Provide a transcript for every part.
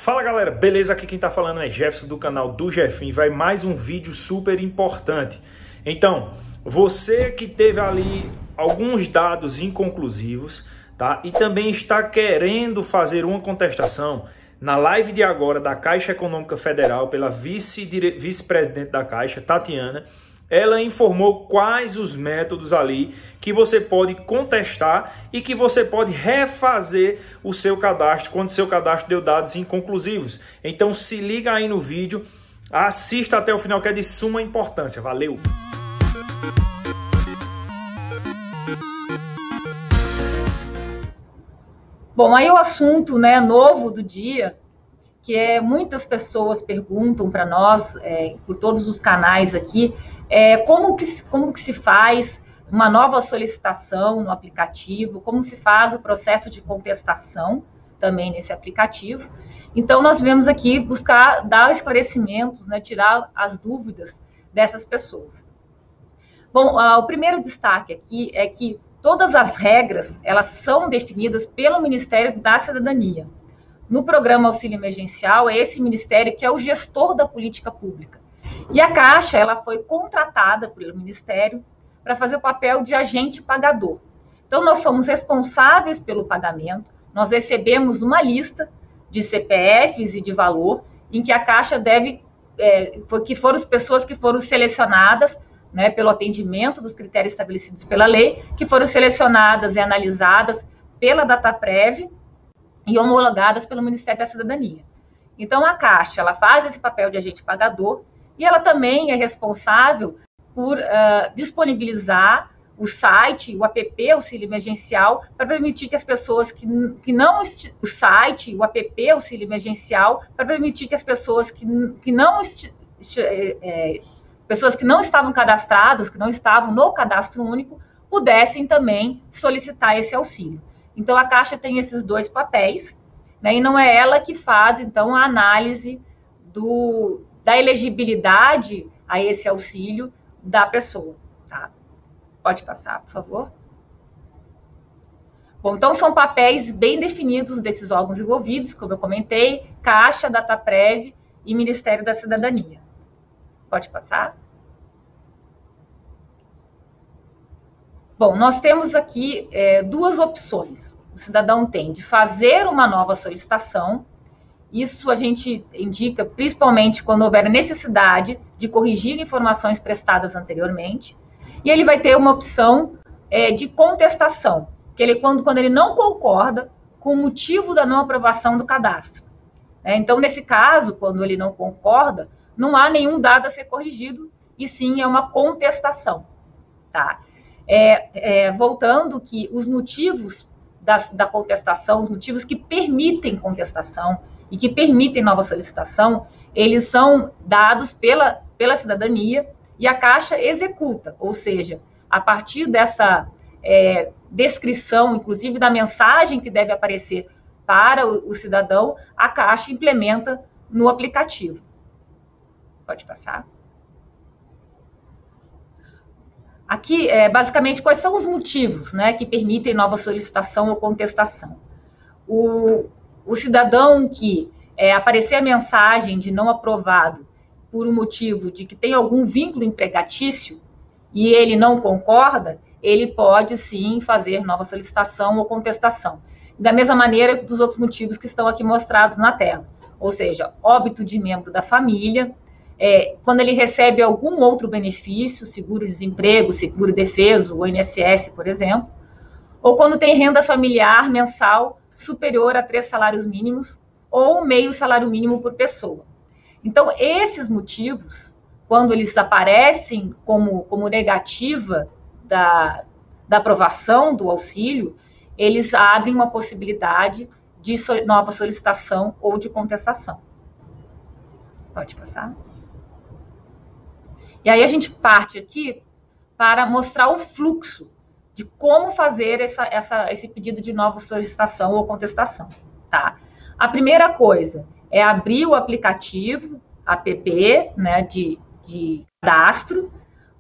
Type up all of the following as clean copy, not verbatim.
Fala galera, beleza? Aqui quem tá falando é Jefferson do canal do Jefinho. Vai mais um vídeo super importante. Então, você que teve ali alguns dados inconclusivos, tá? E também está querendo fazer uma contestação, na live de agora da Caixa Econômica Federal, pela vice-presidente da Caixa, Tatiana, ela informou quais os métodos ali que você pode contestar e que você pode refazer o seu cadastro quando o seu cadastro deu dados inconclusivos. Então se liga aí no vídeo, assista até o final que é de suma importância. Valeu! Bom, aí o assunto novo do dia, que muitas pessoas perguntam para nós, por todos os canais aqui, como que se faz uma nova solicitação no aplicativo, como se faz o processo de contestação também nesse aplicativo. Então, nós viemos aqui buscar dar esclarecimentos, tirar as dúvidas dessas pessoas. Bom, o primeiro destaque aqui é que todas as regras, elas são definidas pelo Ministério da Cidadania. No programa Auxílio Emergencial, é esse ministério que é o gestor da política pública. E a Caixa, ela foi contratada pelo Ministério para fazer o papel de agente pagador. Então, nós somos responsáveis pelo pagamento, nós recebemos uma lista de CPFs e de valor, em que a Caixa deve, que foram as pessoas que foram selecionadas, pelo atendimento dos critérios estabelecidos pela lei, que foram selecionadas e analisadas pela Dataprev e homologadas pelo Ministério da Cidadania. Então, a Caixa, ela faz esse papel de agente pagador e ela também é responsável por disponibilizar o site, o app Auxílio Emergencial, para permitir que as pessoas que não... O site, o app Auxílio Emergencial, para permitir que as pessoas que não estavam cadastradas, que não estavam no cadastro único, pudessem também solicitar esse auxílio. Então, a Caixa tem esses dois papéis, e não é ela que faz, então, a análise da elegibilidade a esse auxílio da pessoa. Tá? Pode passar, por favor. Bom, então, são papéis bem definidos desses órgãos envolvidos, como eu comentei, Caixa, Dataprev e Ministério da Cidadania. Pode passar. Bom, nós temos aqui duas opções. O cidadão tem de fazer uma nova solicitação. Isso a gente indica principalmente quando houver necessidade de corrigir informações prestadas anteriormente. E ele vai ter uma opção de contestação, que ele quando ele não concorda com o motivo da não aprovação do cadastro. Então, nesse caso, quando ele não concorda, não há nenhum dado a ser corrigido, e sim é uma contestação. Tá? Voltando que os motivos da contestação, os motivos que permitem contestação e que permitem nova solicitação, eles são dados pela cidadania e a Caixa executa, ou seja, a partir dessa descrição, inclusive da mensagem que deve aparecer para o cidadão, a Caixa implementa no aplicativo. Pode passar. Aqui, basicamente, quais são os motivos que permitem nova solicitação ou contestação? O cidadão que aparecer a mensagem de não aprovado por um motivo de que tem algum vínculo empregatício e ele não concorda, ele pode sim fazer nova solicitação ou contestação. Da mesma maneira dos outros motivos que estão aqui mostrados na tela. Ou seja, óbito de membro da família, quando ele recebe algum outro benefício, seguro-desemprego, seguro-defeso, o INSS, por exemplo, ou quando tem renda familiar mensal superior a 3 salários mínimos ou meio salário mínimo por pessoa. Então, esses motivos, quando eles aparecem como negativa da aprovação do auxílio, eles abrem uma possibilidade de nova solicitação ou de contestação. Pode passar. E aí a gente parte aqui para mostrar o fluxo de como fazer esse pedido de nova solicitação ou contestação. Tá? A primeira coisa é abrir o aplicativo, app, de cadastro,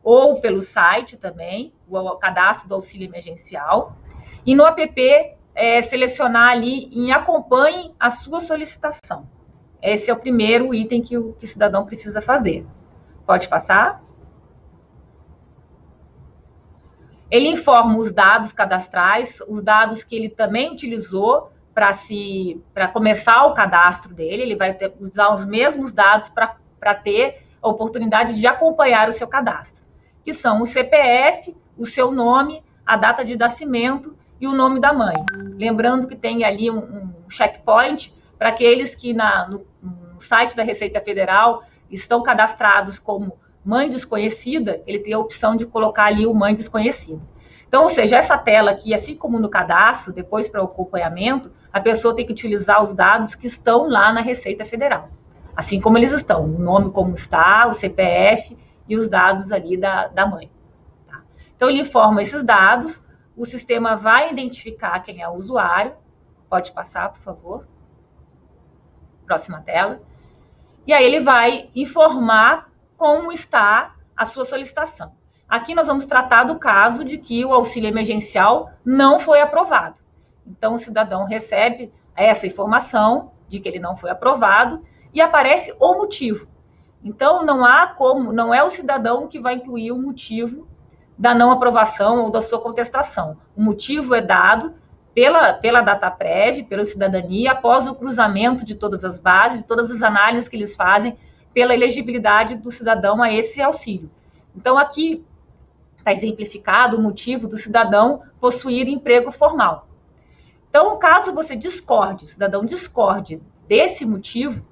ou pelo site também, o cadastro do auxílio emergencial. E no app, selecionar ali em acompanhe a sua solicitação. esse é o primeiro item que o cidadão precisa fazer. Pode passar? Ele informa os dados cadastrais, os dados que ele também utilizou para começar o cadastro dele. Ele vai usar os mesmos dados para ter a oportunidade de acompanhar o seu cadastro, que são o CPF, o seu nome, a data de nascimento e o nome da mãe. Lembrando que tem ali um checkpoint para aqueles que no site da Receita Federal estão cadastrados como mãe desconhecida, ele tem a opção de colocar ali o mãe desconhecida. Então, ou seja, essa tela aqui, assim como no cadastro, depois para o acompanhamento, a pessoa tem que utilizar os dados que estão lá na Receita Federal. Assim como eles estão, o nome como está, o CPF e os dados ali da mãe. Tá? Então, ele informa esses dados, o sistema vai identificar quem é o usuário. Pode passar, por favor. Próxima tela. E aí ele vai informar como está a sua solicitação. Aqui nós vamos tratar do caso de que o auxílio emergencial não foi aprovado. Então, o cidadão recebe essa informação de que ele não foi aprovado e aparece o motivo. Então, não é o cidadão que vai incluir o motivo da não aprovação ou da sua contestação. O motivo é dado pela DataPrev, pela cidadania, após o cruzamento de todas as bases, de todas as análises que eles fazem pela elegibilidade do cidadão a esse auxílio. Então, aqui está exemplificado o motivo do cidadão possuir emprego formal. Então, caso você discorde, o cidadão discorde desse motivo,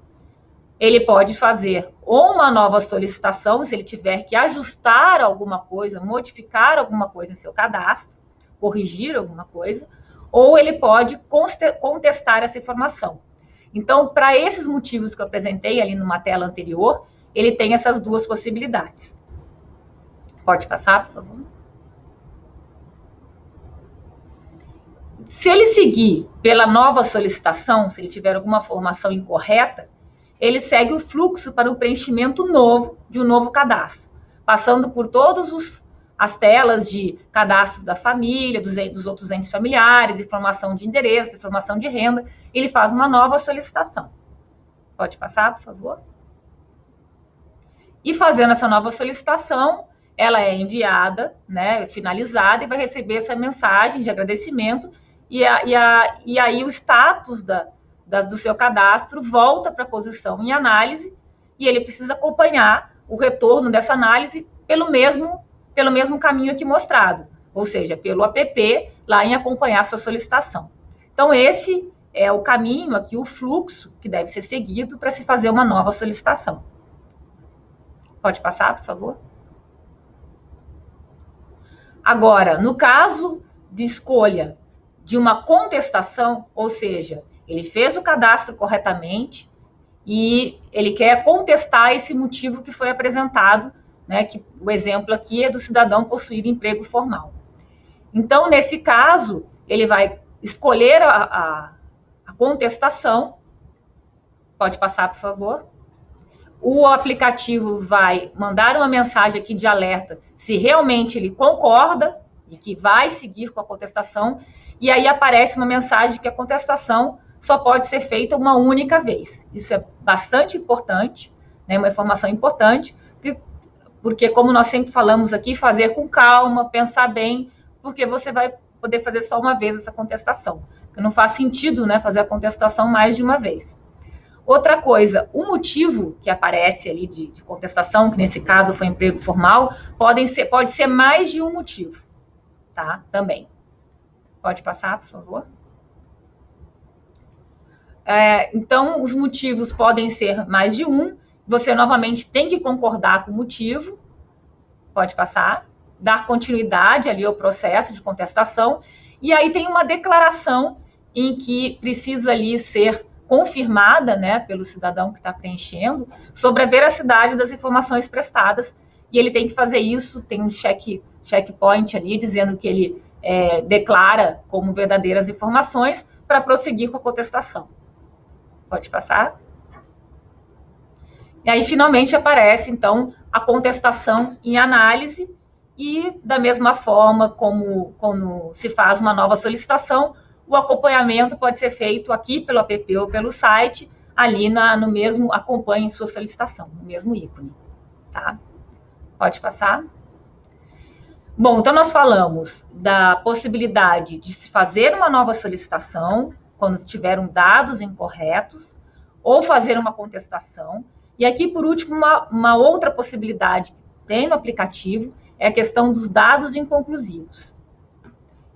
ele pode fazer ou uma nova solicitação, se ele tiver que ajustar alguma coisa, modificar alguma coisa em seu cadastro, corrigir alguma coisa, ou ele pode contestar essa informação. Então, para esses motivos que eu apresentei ali numa tela anterior, ele tem essas duas possibilidades. Pode passar, por favor. Se ele seguir pela nova solicitação, se ele tiver alguma formação incorreta, ele segue o fluxo para o preenchimento novo de um novo cadastro, passando por todas as telas de cadastro da família, dos outros entes familiares, informação de endereço, informação de renda, ele faz uma nova solicitação. Pode passar, por favor? E fazendo essa nova solicitação, ela é enviada, né, finalizada, e vai receber essa mensagem de agradecimento, e aí o status do seu cadastro volta para a posição em análise, e ele precisa acompanhar o retorno dessa análise pelo mesmo caminho aqui mostrado, ou seja, pelo app, lá em acompanhar a sua solicitação. Então, esse é o caminho aqui, o fluxo que deve ser seguido para se fazer uma nova solicitação. Pode passar, por favor? Agora, no caso de escolha de uma contestação, ou seja, ele fez o cadastro corretamente e ele quer contestar esse motivo que foi apresentado, né, que o exemplo aqui é do cidadão possuir emprego formal. Então, nesse caso, ele vai escolher a contestação. Pode passar, por favor. O aplicativo vai mandar uma mensagem aqui de alerta se realmente ele concorda e que vai seguir com a contestação, e aí aparece uma mensagem que a contestação só pode ser feita uma única vez. Isso é bastante importante, né, uma informação importante, porque como nós sempre falamos aqui, fazer com calma, pensar bem, porque você vai poder fazer só uma vez essa contestação. Porque não faz sentido, né, fazer a contestação mais de uma vez. Outra coisa, o motivo que aparece ali de contestação, que nesse caso foi emprego formal, pode ser mais de um motivo, tá? Também. Pode passar, por favor. Então, os motivos podem ser mais de um. Você, novamente, tem que concordar com o motivo. Pode passar. Dar continuidade ali ao processo de contestação. E aí tem uma declaração em que precisa ali ser confirmada, né, pelo cidadão que está preenchendo, sobre a veracidade das informações prestadas. E ele tem que fazer isso, tem um checkpoint ali, dizendo que ele declara como verdadeiras informações para prosseguir com a contestação. Pode passar. E aí, finalmente, aparece, então, a contestação em análise e, da mesma forma como quando se faz uma nova solicitação, o acompanhamento pode ser feito aqui pelo app ou pelo site ali no mesmo acompanhe sua solicitação, no mesmo ícone, tá? Pode passar. Bom, então nós falamos da possibilidade de se fazer uma nova solicitação quando tiveram dados incorretos ou fazer uma contestação. E aqui, por último, uma outra possibilidade que tem no aplicativo é a questão dos dados inconclusivos.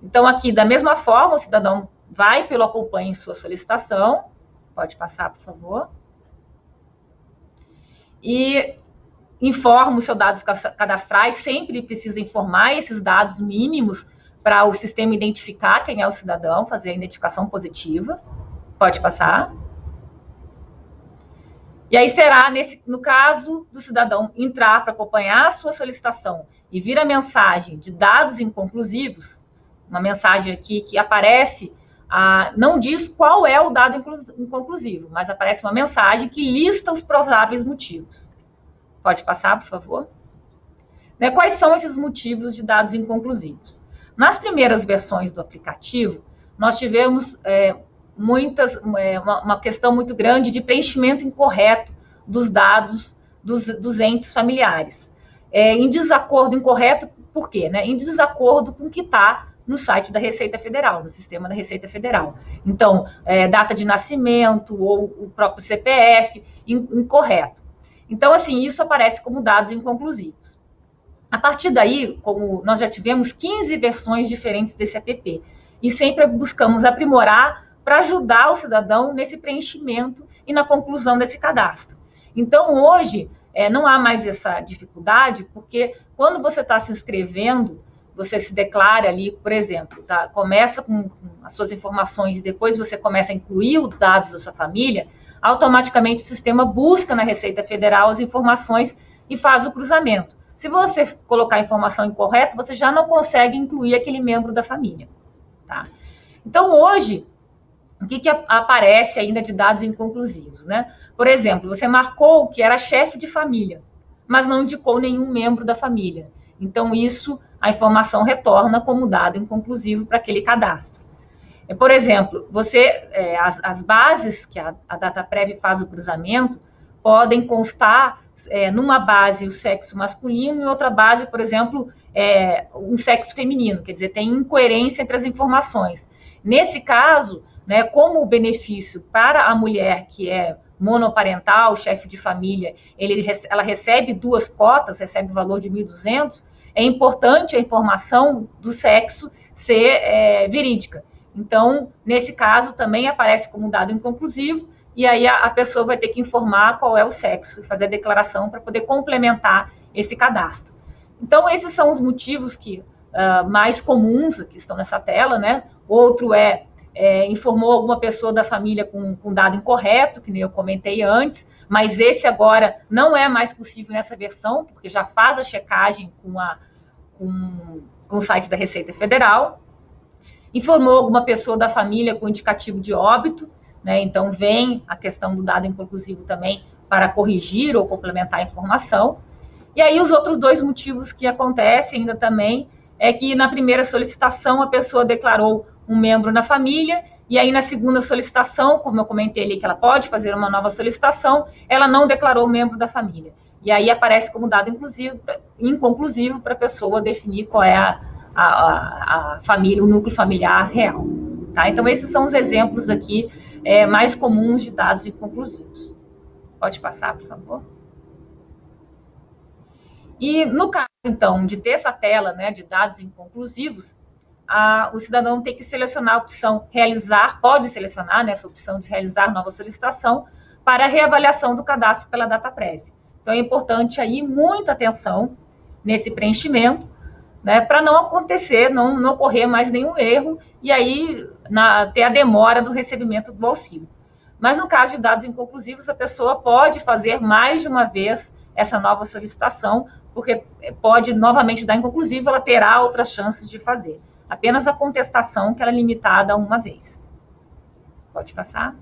Então, aqui, da mesma forma, o cidadão vai pelo acompanhe sua solicitação. Pode passar, por favor. E informa os seus dados cadastrais, sempre precisa informar esses dados mínimos para o sistema identificar quem é o cidadão, fazer a identificação positiva. Pode passar. E aí será, no caso do cidadão entrar para acompanhar a sua solicitação e vir a mensagem de dados inconclusivos, uma mensagem aqui que aparece, não diz qual é o dado inconclusivo, mas aparece uma mensagem que lista os prováveis motivos. Pode passar, por favor? Quais são esses motivos de dados inconclusivos? Nas primeiras versões do aplicativo, nós tivemos uma questão muito grande de preenchimento incorreto dos dados dos entes familiares. Em desacordo, incorreto por quê? Em desacordo com o que está no site da Receita Federal, no sistema da Receita Federal. Então, data de nascimento ou o próprio CPF, incorreto. Então, assim, isso aparece como dados inconclusivos. A partir daí, como nós já tivemos 15 versões diferentes desse app, e sempre buscamos aprimorar para ajudar o cidadão nesse preenchimento e na conclusão desse cadastro. Então, hoje, não há mais essa dificuldade, porque quando você está se inscrevendo, você se declara ali, por exemplo, tá? Começa com as suas informações e depois você começa a incluir os dados da sua família, automaticamente o sistema busca na Receita Federal as informações e faz o cruzamento. Se você colocar a informação incorreta, você já não consegue incluir aquele membro da família, tá? Então, hoje, o que aparece ainda de dados inconclusivos, Por exemplo, você marcou que era chefe de família, mas não indicou nenhum membro da família. Então, a informação retorna como dado inconclusivo para aquele cadastro. Por exemplo, as bases que a DataPrev faz o cruzamento podem constar numa base o sexo masculino e outra base, por exemplo, um sexo feminino, quer dizer, tem incoerência entre as informações. Nesse caso, como o benefício para a mulher que é monoparental, chefe de família, ela recebe 2 cotas, recebe o valor de 1.200, é importante a informação do sexo ser verídica. Então, nesse caso, também aparece como dado inconclusivo, e aí a pessoa vai ter que informar qual é o sexo, fazer a declaração para poder complementar esse cadastro. Então, esses são os motivos mais comuns que estão nessa tela, Outro informou alguma pessoa da família com dado incorreto, que nem eu comentei antes, mas esse agora não é mais possível nessa versão, porque já faz a checagem com o site da Receita Federal. Informou alguma pessoa da família com indicativo de óbito, então vem a questão do dado inconclusivo também para corrigir ou complementar a informação. E aí os outros 2 motivos que acontecem ainda também é que na primeira solicitação a pessoa declarou um membro na família, e aí na segunda solicitação, como eu comentei ali que ela pode fazer uma nova solicitação, ela não declarou o membro da família. E aí aparece como dado inconclusivo para a pessoa definir qual é a família, o núcleo familiar real. Tá? Então, esses são os exemplos aqui mais comuns de dados inconclusivos. Pode passar, por favor. E no caso, então, de ter essa tela de dados inconclusivos, o cidadão tem que selecionar a opção realizar, pode selecionar essa opção de realizar nova solicitação para a reavaliação do cadastro pela DataPrev. Então, é importante aí muita atenção nesse preenchimento, para não acontecer, não ocorrer mais nenhum erro e aí ter a demora do recebimento do auxílio. Mas no caso de dados inconclusivos, a pessoa pode fazer mais de uma vez essa nova solicitação, porque pode novamente dar inconclusivo, ela terá outras chances de fazer. Apenas a contestação que ela é limitada a uma vez. Pode passar.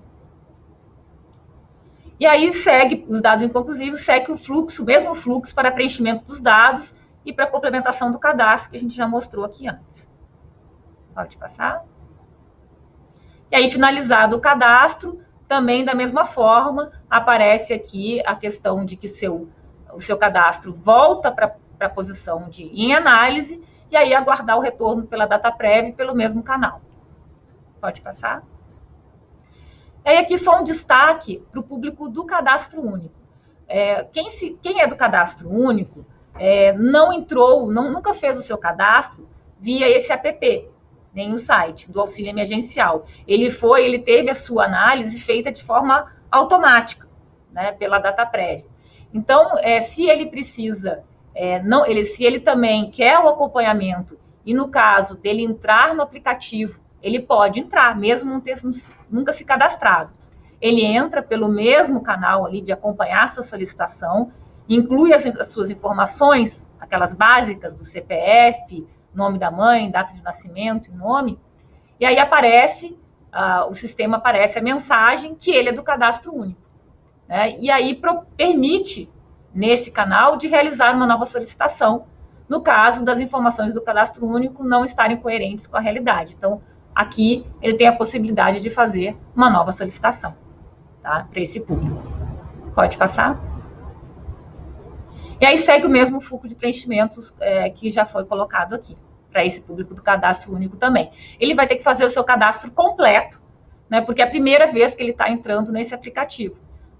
E aí segue os dados inconclusivos, segue o fluxo, o mesmo fluxo para preenchimento dos dados e para complementação do cadastro, que a gente já mostrou aqui antes. Pode passar. E aí, finalizado o cadastro, também da mesma forma aparece aqui a questão de que o seu cadastro volta para a posição de em análise e aí aguardar o retorno pela DataPrev pelo mesmo canal. Pode passar? E aí aqui só um destaque para o público do cadastro único. Quem é do cadastro único não entrou, nunca fez o seu cadastro via esse app, nem o site do auxílio emergencial. Ele teve a sua análise feita de forma automática, né, pela DataPrev. Então, se ele precisa, se ele também quer o acompanhamento, e no caso dele entrar no aplicativo, ele pode entrar, mesmo não ter nunca se cadastrado. Ele entra pelo mesmo canal ali de acompanhar a sua solicitação, inclui as suas informações, aquelas básicas do CPF, nome da mãe, data de nascimento, nome, e aí o sistema aparece a mensagem que ele é do cadastro único, né? E aí permite, nesse canal, de realizar uma nova solicitação, no caso das informações do cadastro único não estarem coerentes com a realidade. Então, aqui ele tem a possibilidade de fazer uma nova solicitação, tá? Para esse público. Pode passar? E aí segue o mesmo fluxo de preenchimentos que já foi colocado aqui, para esse público do cadastro único também. Ele vai ter que fazer o seu cadastro completo, né, porque é a primeira vez que ele está entrando nesse aplicativo.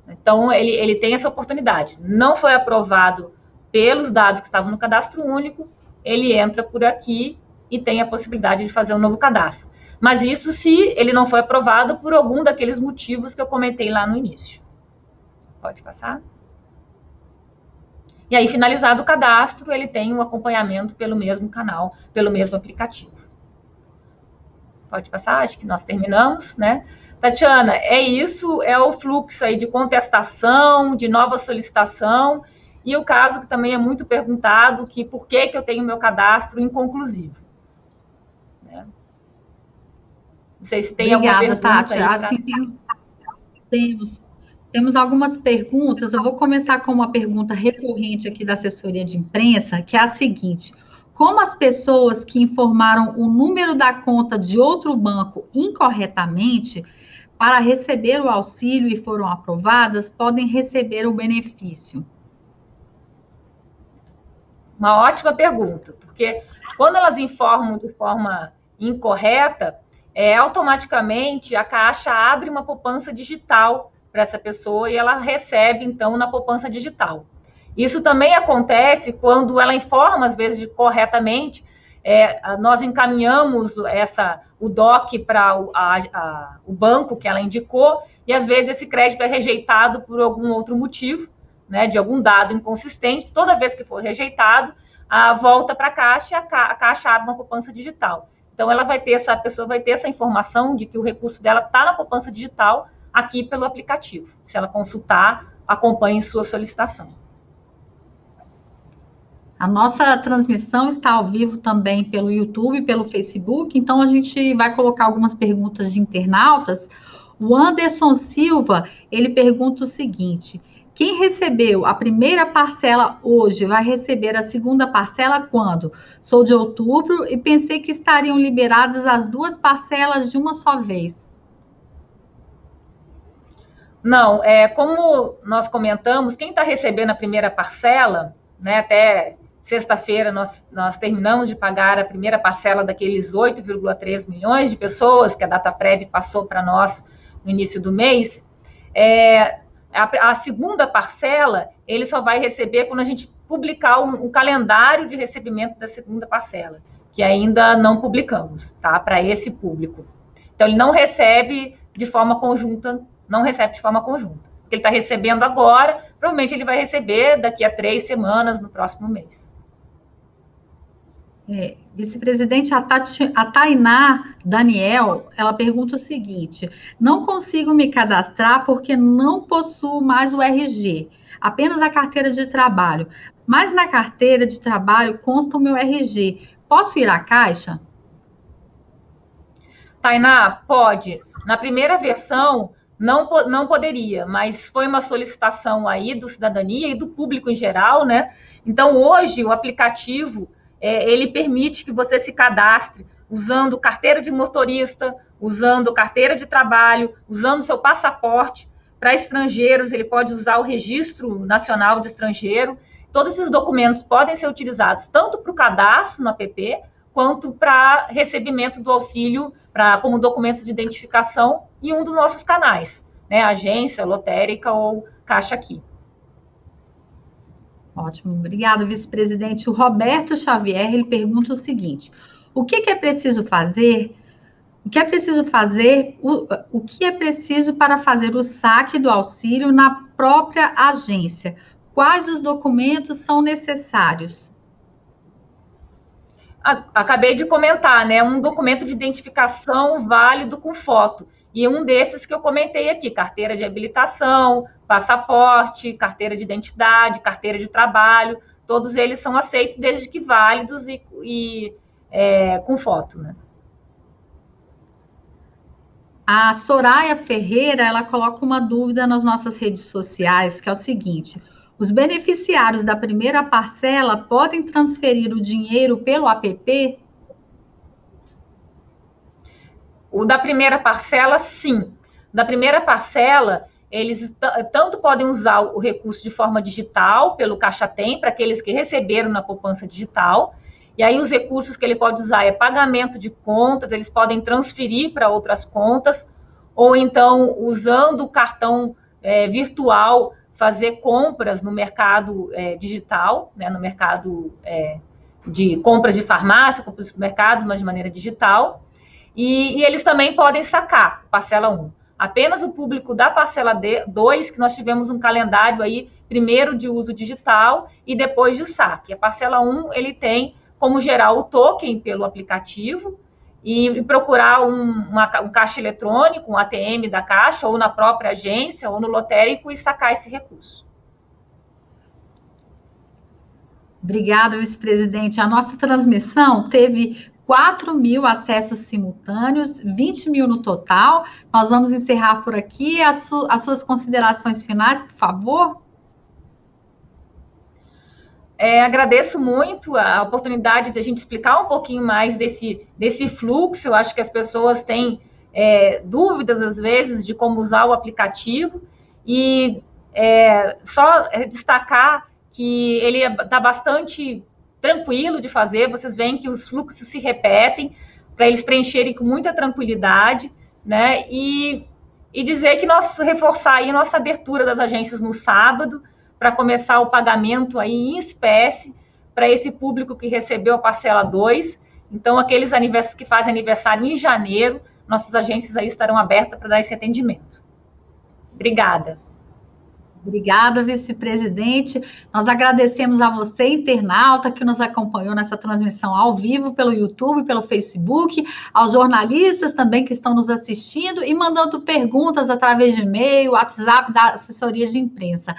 Então, ele tem essa oportunidade. Não foi aprovado pelos dados que estavam no cadastro único, ele entra por aqui e tem a possibilidade de fazer um novo cadastro. Mas isso se ele não foi aprovado por algum daqueles motivos que eu comentei lá no início. Pode passar? E aí, finalizado o cadastro, ele tem um acompanhamento pelo mesmo canal, pelo mesmo aplicativo. Pode passar? Acho que nós terminamos, né? Tatiana, é isso, é o fluxo aí de contestação, de nova solicitação, e o caso que também é muito perguntado, que por que eu tenho meu cadastro inconclusivo. Né? Não sei se tem alguma pergunta. Obrigada, Tati. Temos algumas perguntas. Eu vou começar com uma pergunta recorrente aqui da assessoria de imprensa, que é a seguinte: como as pessoas que informaram o número da conta de outro banco incorretamente para receber o auxílio e foram aprovadas, podem receber o benefício? Uma ótima pergunta, porque quando elas informam de forma incorreta, automaticamente a Caixa abre uma poupança digital para essa pessoa e ela recebe, então, na poupança digital. Isso também acontece quando ela informa, às vezes, corretamente, nós encaminhamos o DOC para o banco que ela indicou, e às vezes esse crédito é rejeitado por algum outro motivo, né, de algum dado inconsistente. Toda vez que for rejeitado, volta para a Caixa, a Caixa abre uma poupança digital. Então, essa pessoa vai ter essa informação de que o recurso dela está na poupança digital aqui pelo aplicativo. Se ela consultar, acompanhe sua solicitação. A nossa transmissão está ao vivo também pelo YouTube, pelo Facebook, então a gente vai colocar algumas perguntas de internautas. O Anderson Silva, ele pergunta o seguinte: quem recebeu a primeira parcela hoje vai receber a segunda parcela quando? Sou de outubro e pensei que estariam liberadas as duas parcelas de uma só vez. Não, como nós comentamos, quem está recebendo a primeira parcela, né, até sexta-feira nós terminamos de pagar a primeira parcela daqueles 8,3 milhões de pessoas que a DataPrev passou para nós no início do mês. A segunda parcela, ele só vai receber quando a gente publicar um calendário de recebimento da segunda parcela, que ainda não publicamos, tá? Para esse público. Então, ele não recebe de forma conjunta, porque ele está recebendo agora, provavelmente ele vai receber daqui a 3 semanas, no próximo mês. Vice-presidente, a Tainá Daniel, ela pergunta o seguinte: não consigo me cadastrar porque não possuo mais o RG, apenas a carteira de trabalho, mas na carteira de trabalho consta o meu RG, posso ir à Caixa? Tainá, pode. Na primeira versão, não poderia, mas foi uma solicitação aí do Cidadania e do público em geral, né? Então, hoje, o aplicativo, ele permite que você se cadastre usando carteira de motorista, usando carteira de trabalho, usando seu passaporte. Para estrangeiros, ele pode usar o Registro Nacional de Estrangeiro. Todos esses documentos podem ser utilizados tanto para o cadastro no app, quanto para recebimento do auxílio como documento de identificação em um dos nossos canais, né? Agência, lotérica ou Caixa Aqui. Ótimo, obrigada, vice-presidente. O Roberto Xavier, ele pergunta o seguinte: o que é preciso fazer? O que é preciso fazer? O que é preciso para fazer o saque do auxílio na própria agência? Quais os documentos são necessários? Acabei de comentar, né? Um documento de identificação válido com foto. E um desses que eu comentei aqui, carteira de habilitação, passaporte, carteira de identidade, carteira de trabalho, todos eles são aceitos desde que válidos e com foto, né? A Soraya Ferreira, ela coloca uma dúvida nas nossas redes sociais, que é o seguinte: os beneficiários da primeira parcela podem transferir o dinheiro pelo app? O da primeira parcela, sim. Da primeira parcela, eles tanto podem usar o recurso de forma digital, pelo Caixa Tem, para aqueles que receberam na poupança digital. E aí os recursos que ele pode usar é pagamento de contas, eles podem transferir para outras contas, ou então, usando o cartão virtual, fazer compras no mercado digital, né, no mercado de compras de farmácia, compras de supermercado, mas de maneira digital. E eles também podem sacar parcela 1. Apenas o público da parcela 2, que nós tivemos um calendário aí, primeiro de uso digital e depois de saque. A parcela 1, ele tem como gerar o token pelo aplicativo e procurar um caixa eletrônico, um ATM da Caixa, ou na própria agência, ou no lotérico, e sacar esse recurso. Obrigada, vice-presidente. A nossa transmissão teve 4.000 acessos simultâneos, 20.000 no total. Nós vamos encerrar por aqui. As suas considerações finais, por favor. Agradeço muito a oportunidade de a gente explicar um pouquinho mais desse fluxo. Eu acho que as pessoas têm dúvidas, às vezes, de como usar o aplicativo. E só destacar que ele está bastante tranquilo de fazer. Vocês veem que os fluxos se repetem, para eles preencherem com muita tranquilidade, né? E dizer que reforçar aí nossa abertura das agências no sábado, para começar o pagamento aí em espécie para esse público que recebeu a parcela 2. Então, aqueles que fazem aniversário em janeiro, nossas agências aí estarão abertas para dar esse atendimento. Obrigada. Obrigada, vice-presidente. Nós agradecemos a você, internauta, que nos acompanhou nessa transmissão ao vivo pelo YouTube, pelo Facebook, aos jornalistas também que estão nos assistindo e mandando perguntas através de e-mail, WhatsApp da assessoria de imprensa.